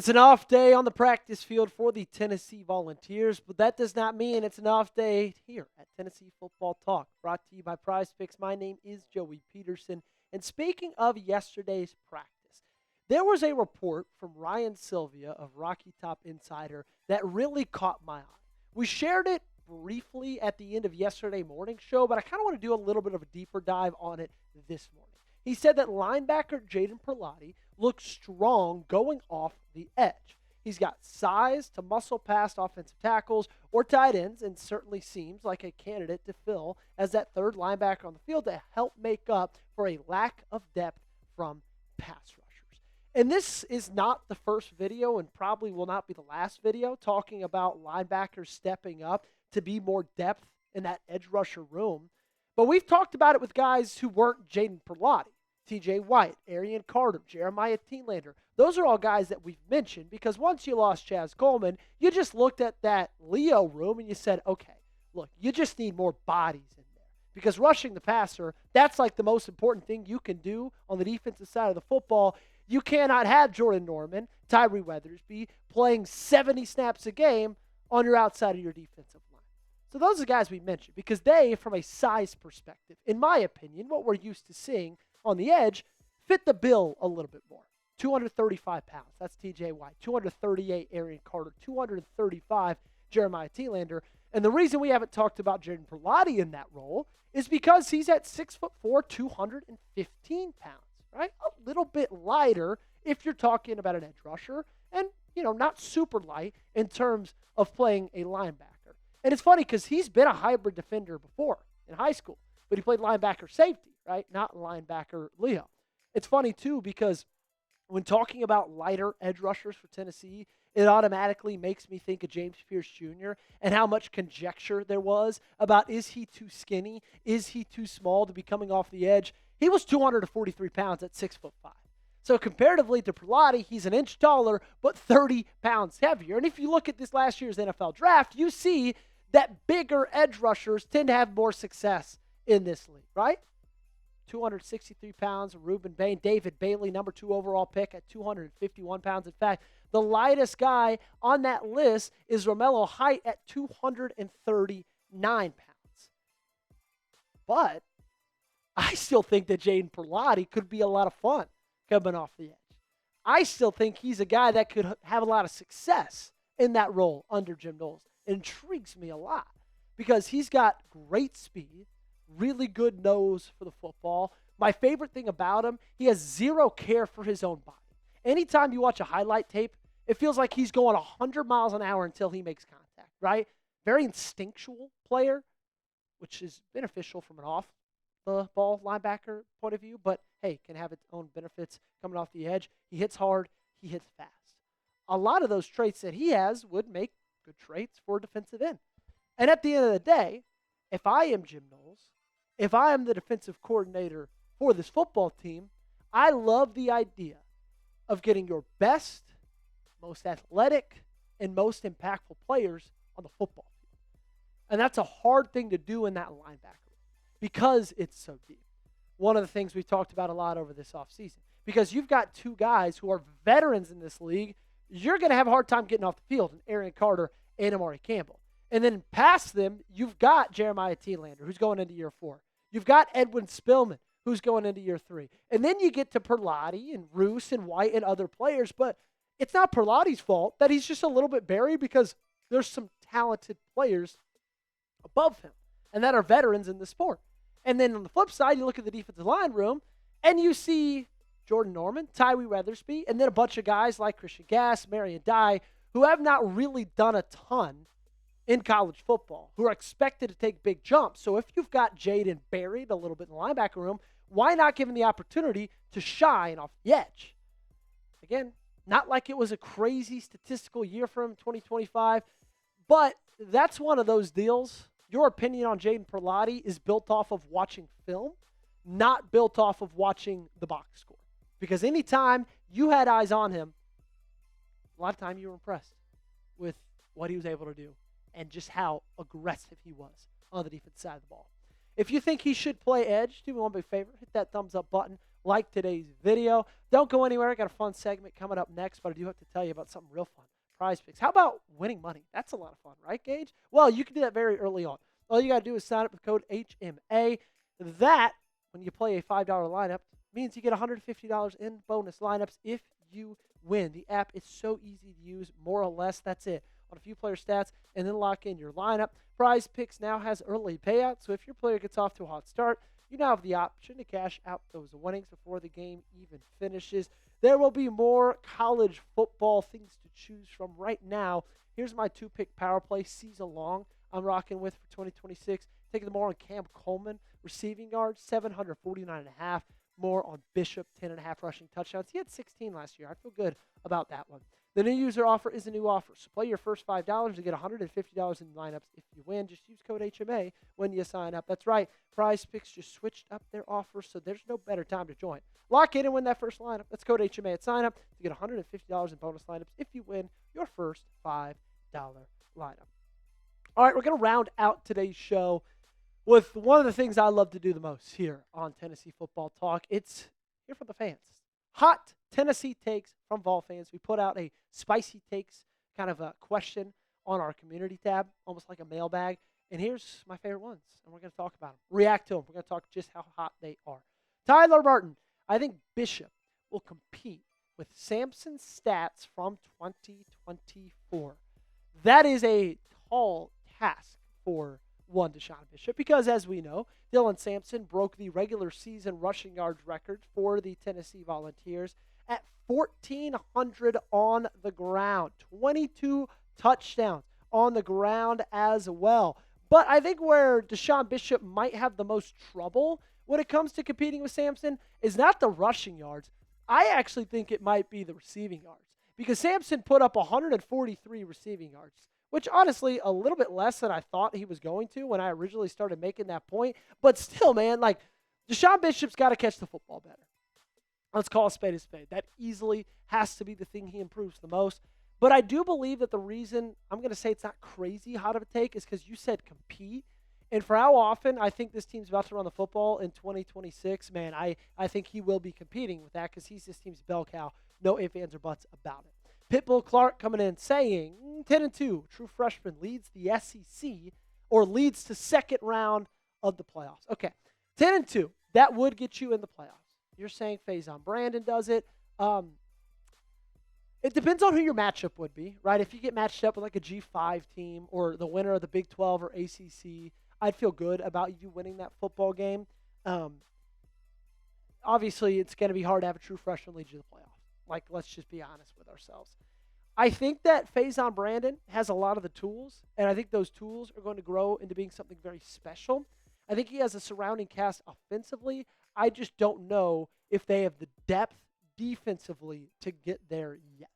It's an off day on the practice field for the Tennessee Volunteers, but that does not mean it's an off day here at Tennessee Football Talk, brought to you by Prize Picks. My name is Joey Petersen, and speaking of yesterday's practice, there was a report from Ryan Sylvia of Rocky Top Insider that really caught my eye. We shared it briefly at the end of yesterday morning's show, but I kind of want to do a little bit of a deeper dive on it this morning. He said that linebacker Jadon Perlotte looks strong going off the edge. He's got size to muscle past offensive tackles or tight ends, and certainly seems like a candidate to fill as that third linebacker on the field to help make up for a lack of depth from pass rushers. And this is not the first video and probably will not be the last video talking about linebackers stepping up to be more depth in that edge rusher room. But we've talked about it with guys who weren't Jadon Perlotte. T.J. White, Aren Carter, Jeremiah Telander. Those are all guys that we've mentioned because once you lost Chaz Coleman, you just looked at that Leo room and you said, okay, look, you just need more bodies in there. Because rushing the passer, that's like the most important thing you can do on the defensive side of the football. You cannot have Jordan Norman, Tyree Weathersby playing 70 snaps a game on your outside of your defensive line. So those are guys we mentioned because they, from a size perspective, in my opinion, what we're used to seeing on the edge, fit the bill a little bit more. 235 pounds, that's T.J. White. 238, Aren Carter. 235, Jeremiah Telander. And the reason we haven't talked about Jadon Perlotte in that role is because he's at 6'4", 215 pounds, right? A little bit lighter if you're talking about an edge rusher and, not super light in terms of playing a linebacker. And it's funny because he's been a hybrid defender before in high school, but he played linebacker safety, right? Not linebacker Leo. It's funny, too, because when talking about lighter edge rushers for Tennessee, it automatically makes me think of James Pearce Jr. and how much conjecture there was about is he too skinny? Is he too small to be coming off the edge? He was 243 pounds at 6'5". So comparatively to Perlotte, he's an inch taller, but 30 pounds heavier. And if you look at this last year's NFL draft, you see that bigger edge rushers tend to have more success in this league, right? 263 pounds, Rueben Bain, David Bailey, number 2 overall pick at 251 pounds. In fact, the lightest guy on that list is Romelo Height at 239 pounds. But I still think that Jadon Perlotte could be a lot of fun coming off the edge. I still think he's a guy that could have a lot of success in that role under Jim Knowles. It intrigues me a lot because he's got great speed, really good nose for the football. My favorite thing about him, he has zero care for his own body. Anytime you watch a highlight tape, it feels like he's going 100 miles an hour until he makes contact, right? Very instinctual player, which is beneficial from an off-the-ball linebacker point of view, but, hey, can have its own benefits coming off the edge. He hits hard. He hits fast. A lot of those traits that he has would make good traits for a defensive end. And at the end of the day, if I am Jim Knowles, if I am the defensive coordinator for this football team, I love the idea of getting your best, most athletic, and most impactful players on the football field. And that's a hard thing to do in that linebacker because it's so deep. One of the things we've talked about a lot over this offseason. Because you've got 2 guys who are veterans in this league, you're going to have a hard time getting off the field in Aren Carter and Amari Campbell. And then past them, you've got Jeremiah Telander, who's going into year 4. You've got Edwin Spillman, who's going into year 3. And then you get to Perlotte and Roos and White and other players, but it's not Perlotte's fault that he's just a little bit buried because there's some talented players above him and that are veterans in the sport. And then on the flip side, you look at the defensive line room and you see Jordan Norman, Tyree Weathersby, and then a bunch of guys like Christian Gass, Marion Dye, who have not really done a ton in college football, who are expected to take big jumps. So if you've got Jadon buried a little bit in the linebacker room, why not give him the opportunity to shine off the edge? Again, not like it was a crazy statistical year for him in 2025, but that's one of those deals. Your opinion on Jadon Perlotte is built off of watching film, not built off of watching the box score. Because anytime you had eyes on him, a lot of time you were impressed with what he was able to do and just how aggressive he was on the defensive side of the ball. If you think he should play edge, do me one big favor, hit that thumbs up button. like today's video. Don't go anywhere. I got a fun segment coming up next, but I do have to tell you about something real fun. Prize Picks. How about winning money? That's a lot of fun, right, Gage? Well, you can do that very early on. All you got to do is sign up with code HMA. That, when you play a $5 lineup, means you get $150 in bonus lineups if you win. The app is so easy to use, more or less. That's it. On a few player stats, and then lock in your lineup. Prize Picks now has early payouts, so if your player gets off to a hot start, you now have the option to cash out those winnings before the game even finishes. There will be more college football things to choose from right now. Here's my two-pick power play season long I'm rocking with for 2026. Taking the more on Cam Coleman, receiving yards, 749.5. More on Bishop, 10.5 rushing touchdowns. He had 16 last year. I feel good about that one. The new user offer is a new offer. So play your first $5 to get $150 in lineups if you win. Just use code HMA when you sign up. That's right. Prize Picks just switched up their offer, so there's no better time to join. Lock in and win that first lineup. That's code HMA at sign up to get $150 in bonus lineups if you win your first $5 lineup. All right, we're going to round out today's show with one of the things I love to do the most here on Tennessee Football Talk. It's here for the fans. Hot Tennessee takes from Vol fans. We put out a spicy takes kind of a question on our community tab, almost like a mailbag. And here's my favorite ones, and we're going to talk about them. React to them. We're going to talk just how hot they are. Tyler Martin, I think Bishop will compete with Samson's stats from 2024. That is a tall task for one Deshaun Bishop because, as we know, Dylan Sampson broke the regular season rushing yards record for the Tennessee Volunteers at 1,400 on the ground, 22 touchdowns on the ground as well. But I think where Deshaun Bishop might have the most trouble when it comes to competing with Sampson is not the rushing yards. I actually think it might be the receiving yards because Sampson put up 143 receiving yards, which honestly a little bit less than I thought he was going to when I originally started making that point. But still, man, like Deshaun Bishop's got to catch the football better. Let's call a spade a spade. That easily has to be the thing he improves the most. But I do believe that the reason I'm going to say it's not crazy hot of a take is because you said compete. And for how often I think this team's about to run the football in 2026, man, I think he will be competing with that because he's this team's bell cow. No ifs, ands, or buts about it. Pitbull Clark coming in saying 10-2, true freshman leads the SEC or leads to second round of the playoffs. Okay, 10-2, that would get you in the playoffs. You're saying Faison Brandon does it. It depends on who your matchup would be, right? If you get matched up with like a G5 team or the winner of the Big 12 or ACC, I'd feel good about you winning that football game. Obviously, it's going to be hard to have a true freshman lead you to the playoffs. Like, let's just be honest with ourselves. I think that Faison Brandon has a lot of the tools, and I think those tools are going to grow into being something very special. I think he has a surrounding cast offensively. I just don't know if they have the depth defensively to get there yet.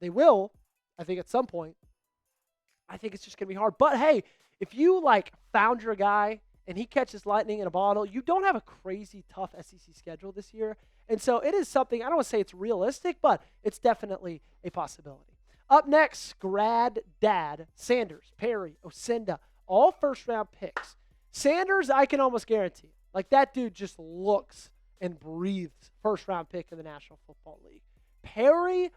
They will, I think, at some point. I think it's just going to be hard. But, hey, if you, like, found your guy and he catches lightning in a bottle, you don't have a crazy tough SEC schedule this year. And so it is something, I don't want to say it's realistic, but it's definitely a possibility. Up next, grad dad, Sanders, Perry, Osenda, all first-round picks. Sanders, I can almost guarantee. Like, that dude just looks and breathes first-round pick in the National Football League. Perry,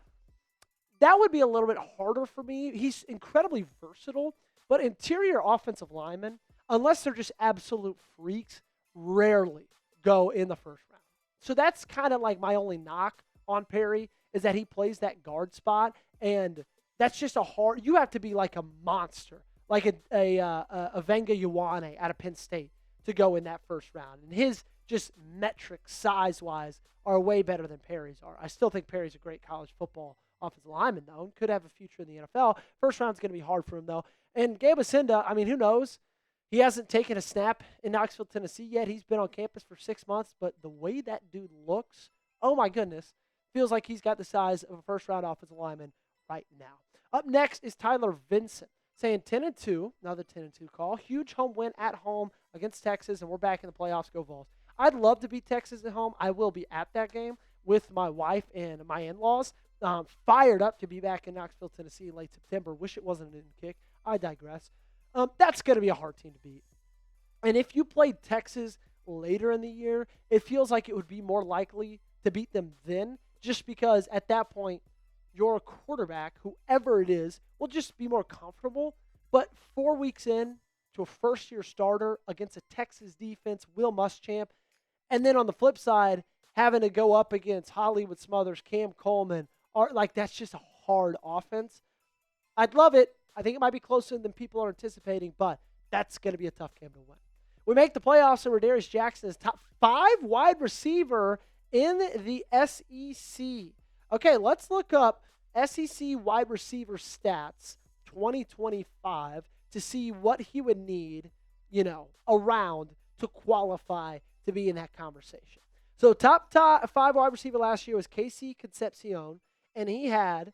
that would be a little bit harder for me. He's incredibly versatile, but interior offensive linemen, unless they're just absolute freaks, rarely go in the first round. So that's kind of like my only knock on Perry is that he plays that guard spot, and that's just a hard – you have to be like a monster, like a Venga Ioane out of Penn State to go in that first round. And his just metrics size-wise are way better than Perry's are. I still think Perry's a great college football offensive lineman, though, and could have a future in the NFL. First round's going to be hard for him, though. And Gabe Osenda, I mean, who knows? He hasn't taken a snap in Knoxville, Tennessee yet. He's been on campus for 6 months, but the way that dude looks, oh my goodness, feels like he's got the size of a first-round offensive lineman right now. Up next is Tyler Vincent, saying 10-2, another 10-2 call. Huge home win at home against Texas, and we're back in the playoffs. Go Vols. I'd love to beat Texas at home. I will be at that game with my wife and my in-laws. Fired up to be back in Knoxville, Tennessee in late September. Wish it wasn't an in-kick. I digress. That's going to be a hard team to beat. And if you played Texas later in the year, it feels like it would be more likely to beat them then, just because at that point, your quarterback, whoever it is, will just be more comfortable. But 4 weeks in to a first-year starter against a Texas defense, Will Muschamp, and then on the flip side, having to go up against Hollywood Smothers, Cam Coleman, that's just a hard offense. I'd love it. I think it might be closer than people are anticipating, but that's going to be a tough game to win. We make the playoffs, and Rodarius Jackson is top 5 wide receiver in the SEC. Okay, let's look up SEC wide receiver stats 2025 to see what he would need, around to qualify to be in that conversation. So top 5 wide receiver last year was Casey Concepcion, and he had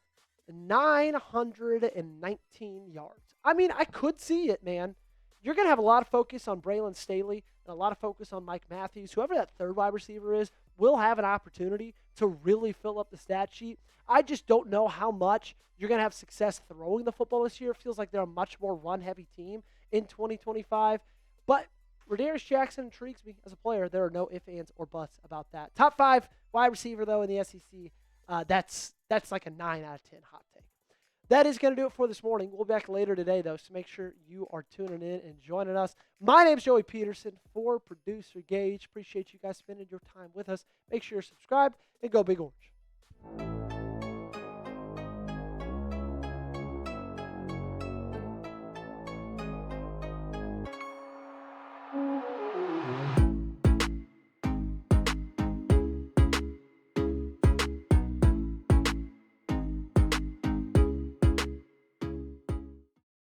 919 yards. I mean, I could see it, man. You're going to have a lot of focus on Braylon Staley and a lot of focus on Mike Matthews. Whoever that third wide receiver is will have an opportunity to really fill up the stat sheet. I just don't know how much you're going to have success throwing the football this year. It feels like they're a much more run-heavy team in 2025. But Rodarius Jackson intrigues me as a player. There are no ifs, ands, or buts about that. Top 5 wide receiver, though, in the SEC. That's like a 9 out of 10 hot take. That is going to do it for this morning. We'll be back later today, though, so make sure you are tuning in and joining us. My name's Joey Petersen for Producer Gage. Appreciate you guys spending your time with us. Make sure you're subscribed and go Big Orange.